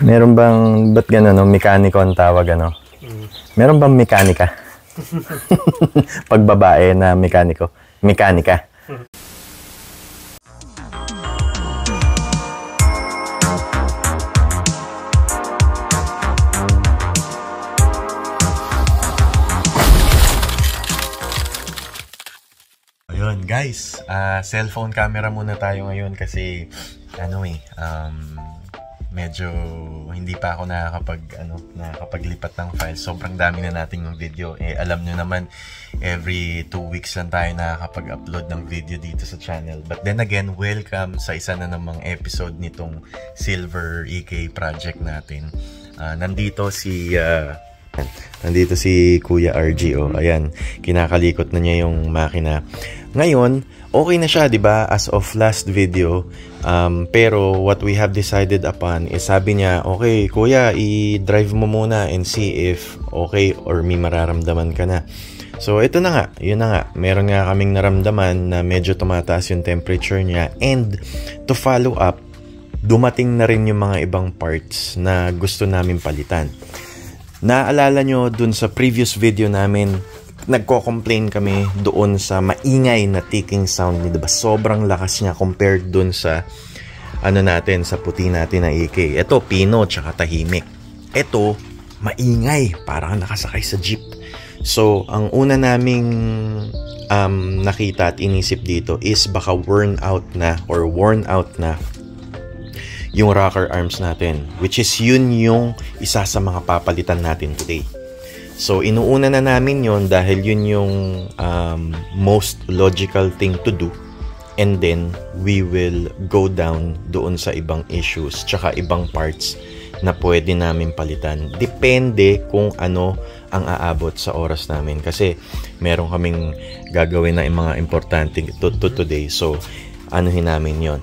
Meron bang, ba't gano'n, no? Mekaniko ang tawag, ano? Meron bang mekanika? Pag babae na mekaniko. Mekanika. Ayun, guys. Cellphone camera muna tayo ngayon kasi, medyo hindi pa ako nakakapaglipat ng file. Sobrang dami na nating yung video. Alam nyo naman, every 2 weeks lang tayo nakakapag-upload ng video dito sa channel. But then again, welcome sa isa na namang episode nitong Silver EK project natin. Nandito si Kuya RG. Ayan, kinakalikot na niya yung makina. Ngayon, okay na siya, 'di ba? As of last video. Pero what we have decided upon is sabi niya, okay, kuya, i-drive mo muna and see if okay or may mararamdaman ka na. So, ito na nga. Yun na nga. Meron nga kaming naramdaman na medyo tumataas yung temperature niya. And to follow up, dumating na rin yung mga ibang parts na gusto namin palitan. Naalala nyo dun sa previous video namin, nagko-complain kami doon sa maingay na ticking sound niya, diba? Sobrang lakas niya compared doon sa sa puti natin na EK. Ito, pino, tsaka tahimik. Ito, maingay, parang nakasakay sa jeep. So, ang una naming nakita at inisip dito is baka worn out na yung rocker arms natin, which is yun yung isa sa mga papalitan natin today. So, inuuna na namin yon dahil yun yung most logical thing to do. And then, we will go down doon sa ibang issues tsaka ibang parts na pwede namin palitan. Depende kung ano ang aabot sa oras namin. Kasi, meron kaming gagawin na mga importante to today. So, anuhin namin yon,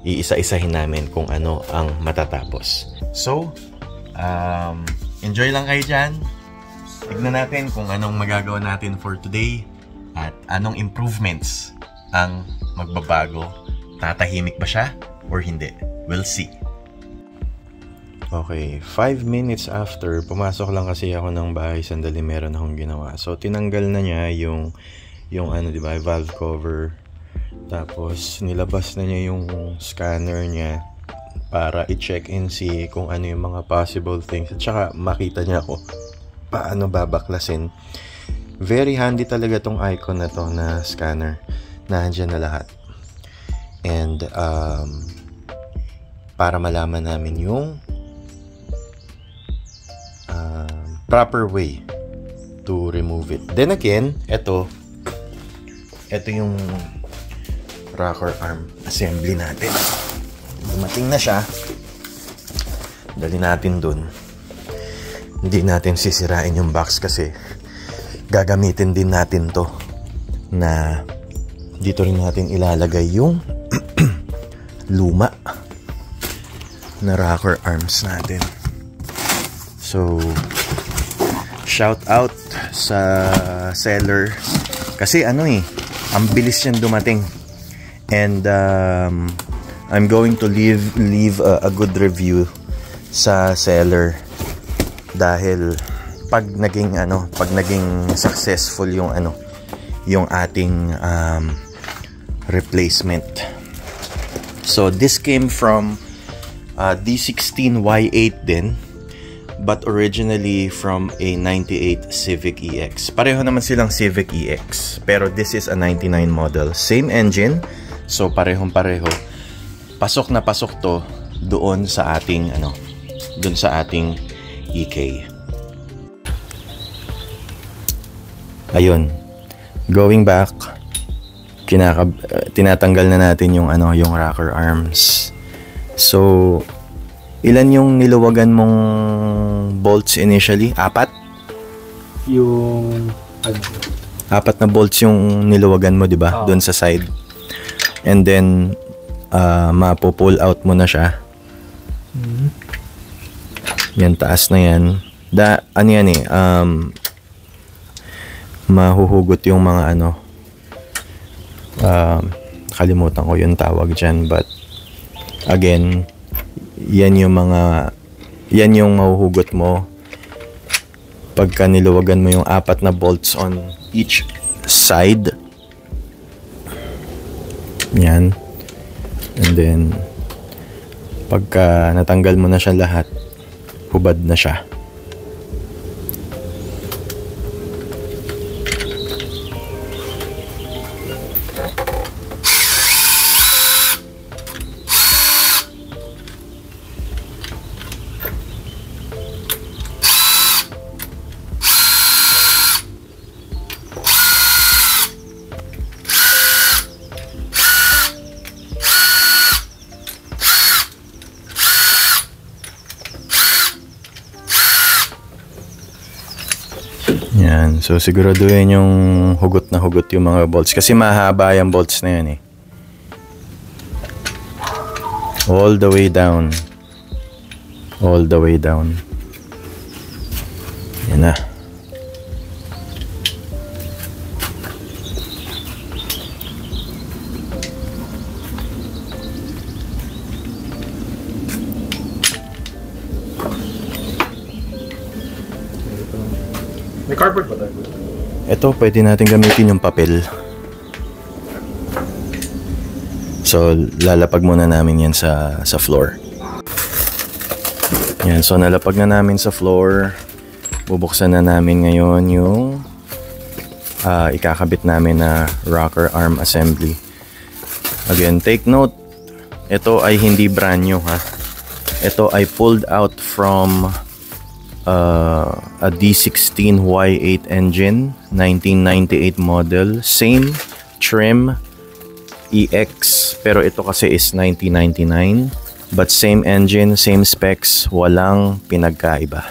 iisa-isahin namin kung ano ang matatapos. So, enjoy lang kayo dyan. Tignan natin kung anong magagawa natin for today at anong improvements ang magbabago. Tatahimik ba siya or hindi? We'll see. Okay, 5 minutes after, pumasok lang kasi ako ng bahay, sandali meron akong ginawa. So, tinanggal na niya yung diba, valve cover. Tapos, nilabas na niya yung scanner niya para i-check and see kung ano yung mga possible things. At saka, makita niya ako paano babaklasin. Very handy talaga tong icon na to na scanner. Nandiyan na lahat. And para malaman namin yung proper way to remove it. Then again, ito yung rocker arm assembly natin. Dumating na siya. Dali natin dun. Hindi natin sisirain yung box kasi gagamitin din natin to na dito rin natin ilalagay yung luma na rocker arms natin. So, shout out sa seller kasi ang bilis yan dumating. And I'm going to leave a good review sa seller. Dahil pag naging successful yung ating replacement. So this came from D16Y8 din, but originally from a 98 Civic EX. Pareho naman silang Civic EX, pero this is a 99 model, same engine, so parehong-pareho. Pasok na pasok to doon sa ating EK. Ayun. Going back, tinatanggal na natin yung rocker arms. So, ilan yung niluwagan mong bolts initially? 4? Yung 4 na bolts yung niluwagan mo, 'di ba? Doon sa side. And then mapo-pull out mo na siya. Yan, taas na yan. Mahuhugot yung mga kalimutan ko yung tawag dyan. But, again, yan yung mahuhugot mo pagka niluwagan mo yung 4 na bolts on each side. Yan. And then pagka natanggal mo na siya lahat, hubad na siya. Yan. So, siguraduhin yung hugot na hugot yung mga bolts. Kasi mahaba yung bolts na yan eh. All the way down. All the way down. Yan na. May cardboard ba tayo? Ito, pwede natin gamitin yung papel. So, lalapag muna namin yan sa floor. Yan, so nalapag na namin sa floor. Bubuksan na namin ngayon yung ikakabit namin na rocker arm assembly. Again, take note, ito ay hindi brand new ha. Ito ay pulled out from a D16 Y8 engine, 1998 model, same trim EX, pero ito kasi is 1999, but same engine, same specs, walang pinagkaiba.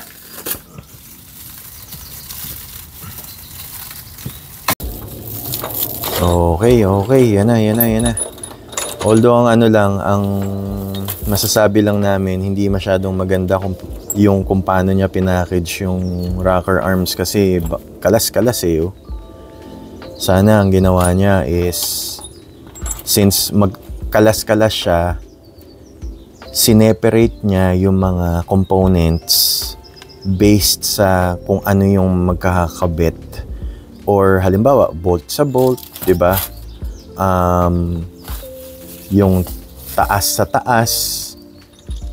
Okay, yan na. Although ang ano lang, ang masasabi lang namin, hindi masyadong maganda kung paano niya pinackage yung rocker arms kasi kalas-kalas eh. Oh. Sana ang ginawa niya is, since magkalas-kalas siya, sineperate niya yung mga components based sa kung ano yung magkakabit. Or halimbawa, bolt sa bolt, 'di ba? Yung taas sa taas,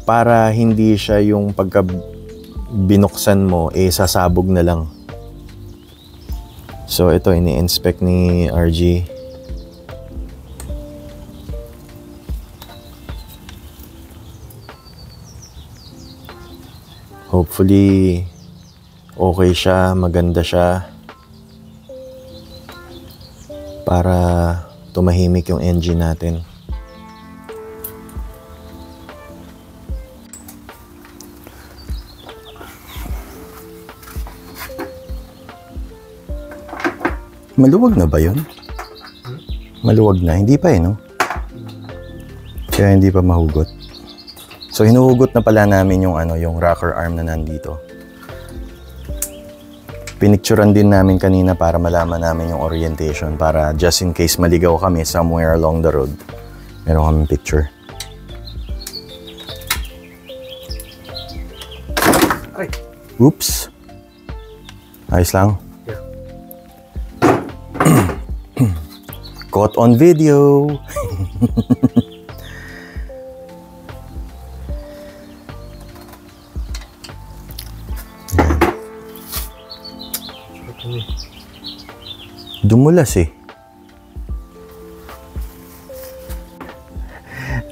para hindi siya yung pagka binuksan mo sasabog na lang. So ito ini-inspect ni RG. Hopefully okay siya, maganda siya, para tumahimik yung engine natin. Maluwag na ba yun? Maluwag na? Hindi pa no? Kaya hindi pa mahugot. So hinuhugot na pala namin yung yung rocker arm na nandito. Pinicturean din namin kanina para malaman namin yung orientation, para just in case maligaw kami somewhere along the road, meron kaming picture. Ay. Oops. Ayos lang. Yeah. Caught on video. Dumulas eh.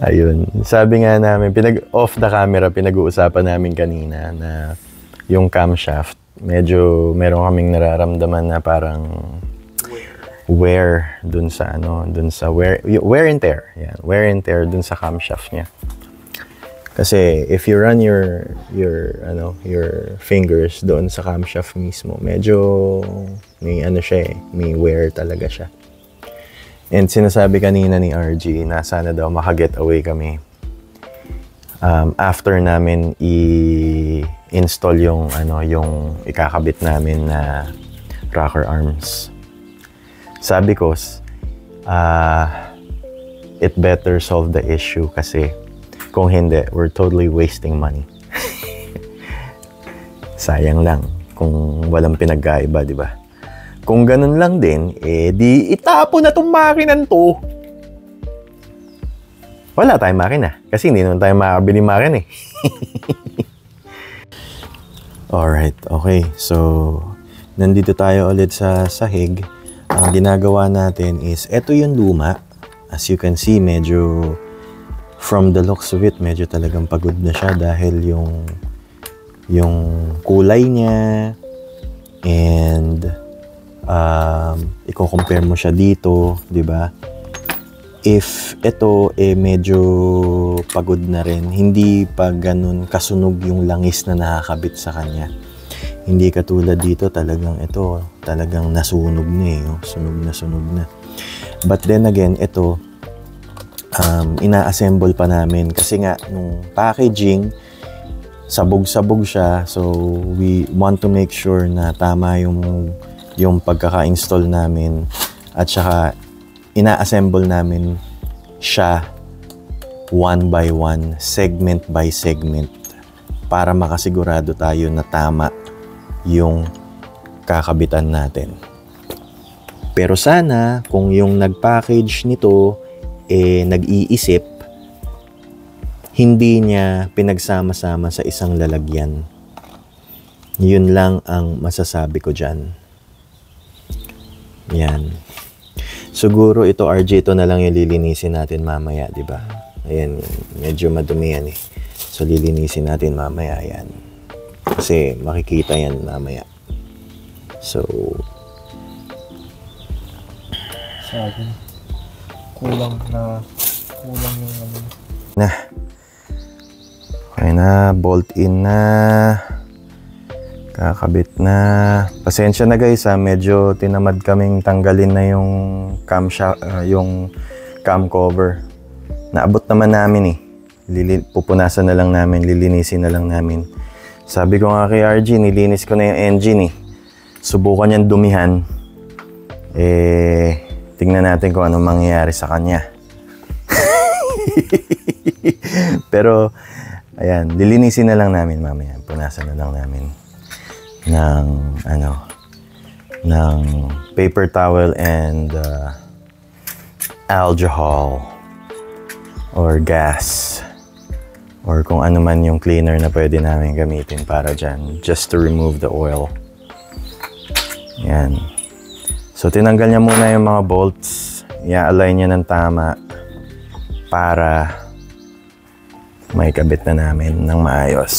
Ayun. Sabi nga namin, off the camera, pinag-uusapan namin kanina na yung camshaft, medyo meron kaming nararamdaman na parang wear dun sa wear and tear. Yan, wear and tear dun sa camshaft niya. Kasi if you run your fingers doon sa camshaft mismo, medyo may siya may wear talaga siya. And sinasabi kanina ni RG na sana daw maka-get away kami after namin i-install yung ikakabit namin na rocker arms. Sabi ko, it better solve the issue kasi Kung hindi, we're totally wasting money. Sayang lang kung walang pinagkaiba, di ba? Kung ganun lang din, di itapon na tong makinan to. Wala tayong makina. Kasi hindi naman tayo makabili makina eh. Alright, okay. So, nandito tayo ulit sa sahig. Ang ginagawa natin is, eto yung luma. As you can see, medyo, from the looks of it, medyo talagang pagod na siya dahil yung kulay niya and i-compare mo siya dito, di ba? If ito medyo pagod na rin, hindi pa ganun kasunog yung langis na nakakabit sa kanya. Hindi katulad dito, talagang ito, talagang nasunog na eh. Oh. Sunog na. But then again, ito, ina-assemble pa namin. Kasi nga, nung packaging, sabog-sabog siya. So, we want to make sure na tama yung pagkaka-install namin. At saka, ina-assemble namin siya one by one, segment by segment, para makasigurado tayo na tama yung kakabitan natin. Pero sana, kung yung nag-package nito, nag-iisip, hindi niya pinagsama-sama sa isang lalagyan. Yun lang ang masasabi ko dyan. Yan. Siguro ito, RJ, ito na lang yung lilinisin natin mamaya, di ba? Ayan, medyo madumi yan eh. So, lilinisin natin mamaya yan. Kasi makikita yan mamaya. So, sa akin, kulang yung ano. Okay na, bolt in na. Kakabit na. Pasensya na guys ha, medyo tinamad kaming tanggalin na yung yung cam cover. Naabot naman namin eh. Pupunasan na lang namin, lilinisin na lang namin. Sabi ko nga kay RG, nilinis ko na yung engine eh. Subukan niyang dumihan. Tingnan natin kung anong mangyayari sa kanya. Pero, ayan, lilinisin na lang namin mamaya. Punasan na lang namin ng paper towel and alcohol or gas or kung ano man yung cleaner na pwede namin gamitin para dyan, just to remove the oil. Yan. So tinanggal niya muna yung mga bolts, i-align niya ng tama para may kabit na namin ng maayos.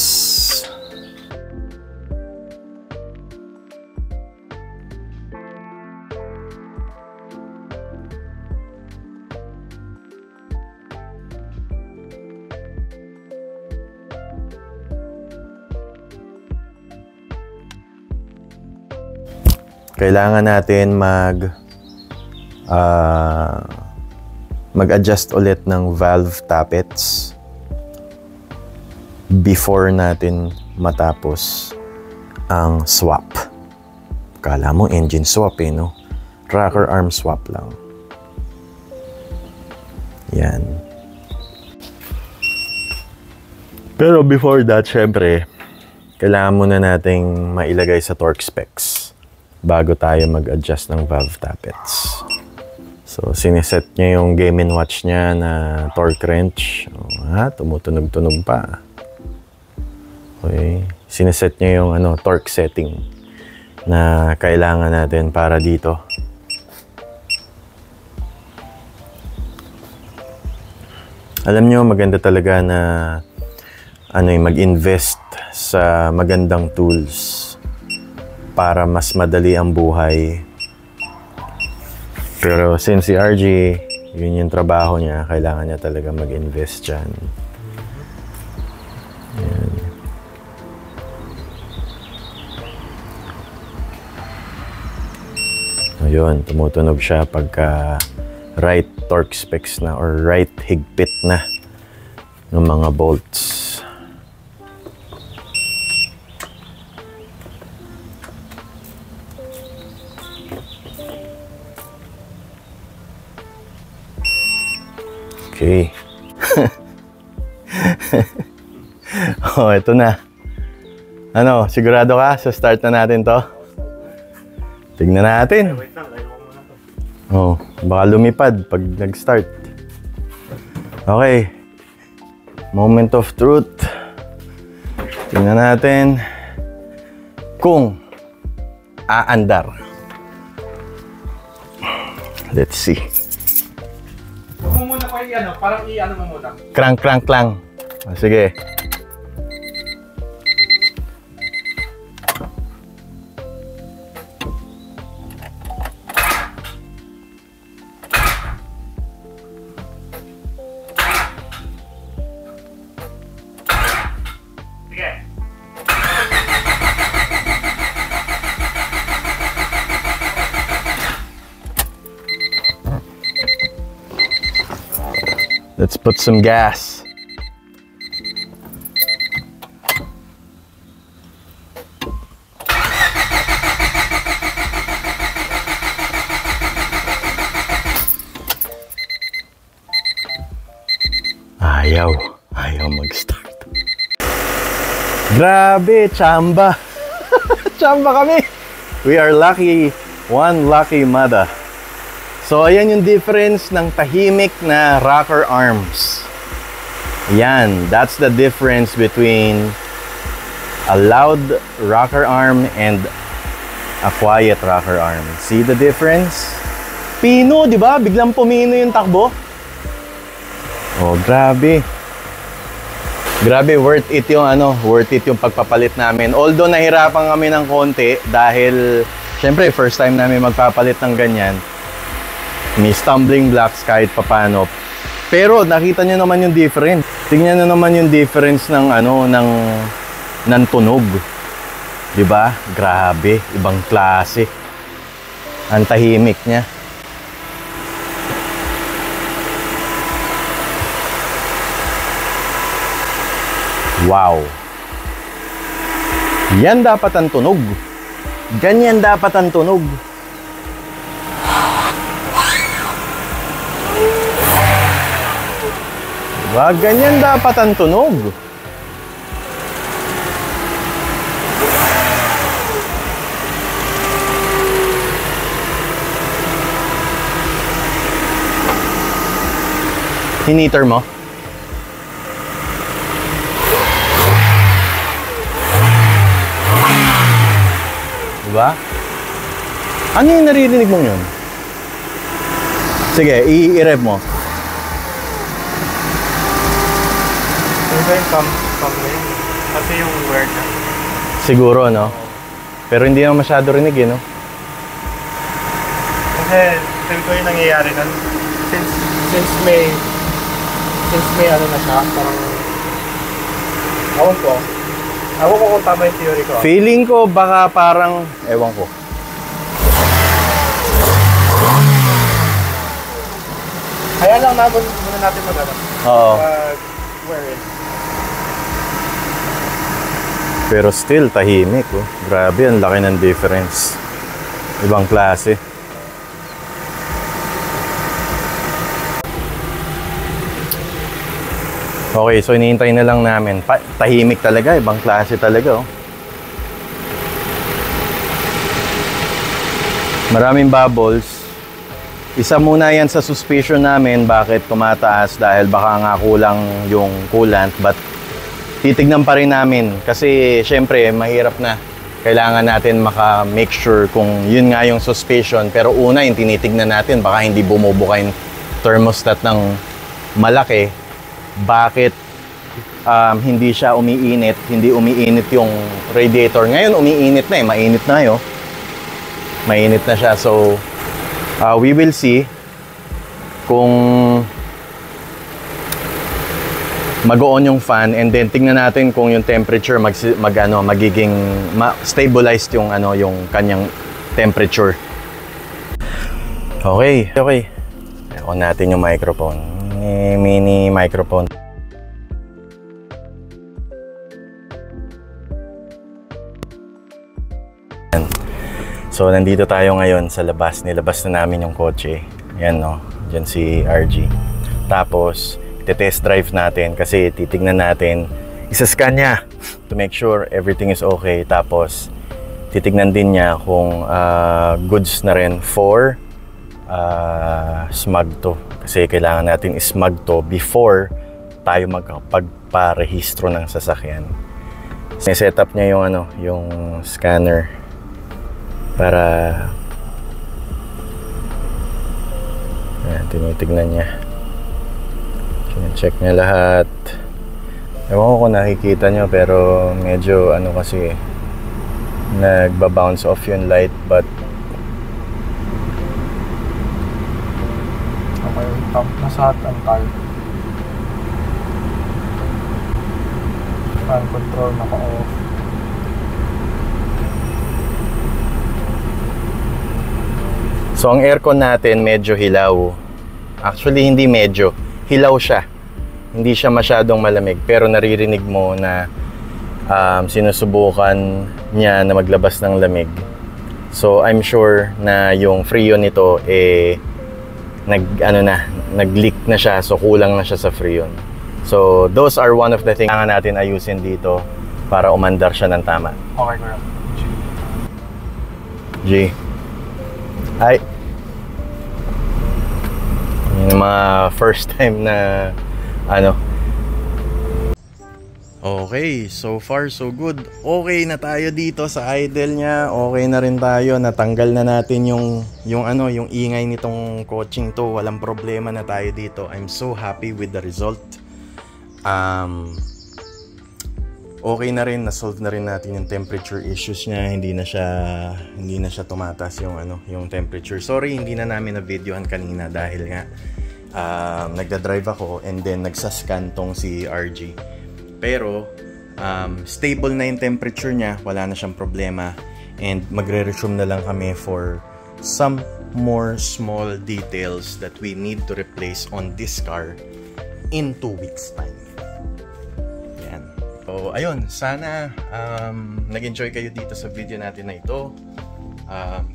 Kailangan natin mag-adjust ulit ng valve tappets before natin matapos ang swap. Kala mo engine swap eh, no? Rocker arm swap lang. Yan. Pero before that, syempre, kailangan muna nating mailagay sa torque specs bago tayo mag-adjust ng valve tappets. So, sineset niya yung Game & Watch niya na torque wrench. Tumutunog-tunog pa. Okay. Sineset niya yung torque setting na kailangan natin para dito. Alam nyo, maganda talaga na mag-invest sa magandang tools para mas madali ang buhay. Pero since si RG, yun yung trabaho niya, kailangan niya talaga mag-invest dyan. Yan. Ayun, tumutunog siya pagka right torque specs na or right higpit na ng mga bolts. Okay. Oh, ito na. Ano, sigurado ka? So start na natin to. Tignan natin. Wait lang, ayaw ko muna to. Oh, baka lumipad pag nag-start. Okay. Moment of truth. Tingnan natin kung aandar. Let's see. Huwag mo muna ko yung parang i-ano mo muna. Crank, crank lang. Oh, sige. Let's put some gas. Ayaw mag-start. Grabe, chamba. Chamba kami. We are lucky, one lucky mother. So, ayan yung difference ng tahimik na rocker arms. Ayan, that's the difference between a loud rocker arm and a quiet rocker arm. See the difference? Pino, di ba? Biglang pumino yung takbo. Oh, grabe. Grabe, worth it yung pagpapalit namin. Although nahirapan kami ng konti dahil syempre first time namin magpapalit ng ganyan. May stumbling blocks kahit papano. Pero nakita nyo naman yung difference. Tingnan nyo naman yung difference ng ng tunog. 'Di ba? Grabe, ibang klase. Ang tahimik niya. Wow. Yan dapat ang tunog. Ganyan dapat ang tunog. Wag, ganyan dapat ang tunog. Hiniter mo? Diba? Ano yung naririnig mong yun? Sige, i-rev mo. Ano ba yung pump na yun? Kasi yung wear na. Siguro, no? Pero hindi naman masyado rinig, no? Kasi, feel ko yung nangyayari nun. Since may ano na siya, parang Ewan ko kung tama yung theory ko. Feeling ko baka parang, ewan ko. Kaya lang muna natin mag-ano. Oo. Wear it. Pero still, tahimik, oh. Grabe, ang laki ng difference. Ibang klase. Okay, so hinihintay na lang namin. Tahimik talaga, ibang klase talaga, oh. Maraming bubbles. Isa muna yan sa suspicion namin bakit tumataas dahil baka nga kulang yung coolant, but titignan pa rin namin kasi syempre mahirap na. Kailangan natin maka-make sure kung yun nga yung suspicion. Pero una, yung tinitignan natin, baka hindi bumubuka yung thermostat ng malaki. Bakit hindi siya umiinit, hindi umiinit yung radiator. Ngayon umiinit na, mainit na yun. Mainit na siya, so we will see kung mag-on yung fan, and then tingnan natin kung yung temperature magiging stabilized yung yung kanyang temperature. Okay. On natin yung microphone. Mini microphone. So nandito tayo ngayon sa labas. Nilabas na namin yung kotse. Yan, no. Diyan si RG. Tapos test drive natin kasi titignan natin, isa-scan niya to make sure everything is okay. Tapos titignan din niya kung goods na rin for smog to. Kasi kailangan natin ismog to before tayo magpagparehistro ng sasakyan. Set up niya yung yung scanner para tinitignan niya. Check niya lahat. Ewan ko kung nakikita nyo, pero medyo kasi nagba-bounce off yung light, but okay, top na sa hot and tayo. Fan control naka-off. So ang aircon natin medyo hilaw. Actually hindi medyo, hilaw siya. Hindi siya masyadong malamig, pero naririnig mo na sinusubukan niya na maglabas ng lamig. So I'm sure na yung freon nito nag-leak na siya, so kulang na siya sa freon. So those are one of the things na natin ayusin dito para umandar siya ng tama. Okay, girl. G. Ay. Yung mga first time na Okay, so far so good. Okay na tayo dito sa idle niya. Okay na rin tayo. Natanggal na natin yung ingay nitong coaching to. Walang problema na tayo dito. I'm so happy with the result. Okay na rin, na-solve na rin natin yung temperature issues niya. Hindi na siya tumataas yung temperature. Sorry, hindi na namin na-videohan kanina dahil nga nagda-drive ako and then nagsascan tong si RG. Pero stable na yung temperature niya, wala na siyang problema, and magre-resume na lang kami for some more small details that we need to replace on this car in 2 weeks time. Yan. So ayun, sana nag-enjoy kayo dito sa video natin na ito.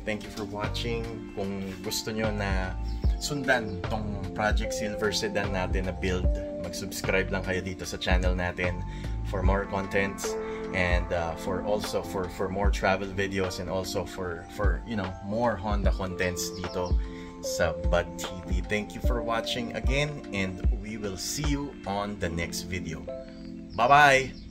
Thank you for watching. Kung gusto nyo na sundan tong Project Silver Sedan natin na build, mag-subscribe lang kayo dito sa channel natin for more contents, and for more travel videos, and also for more Honda contents dito sa Bud TV. Thank you for watching again, and we will see you on the next video. Bye bye.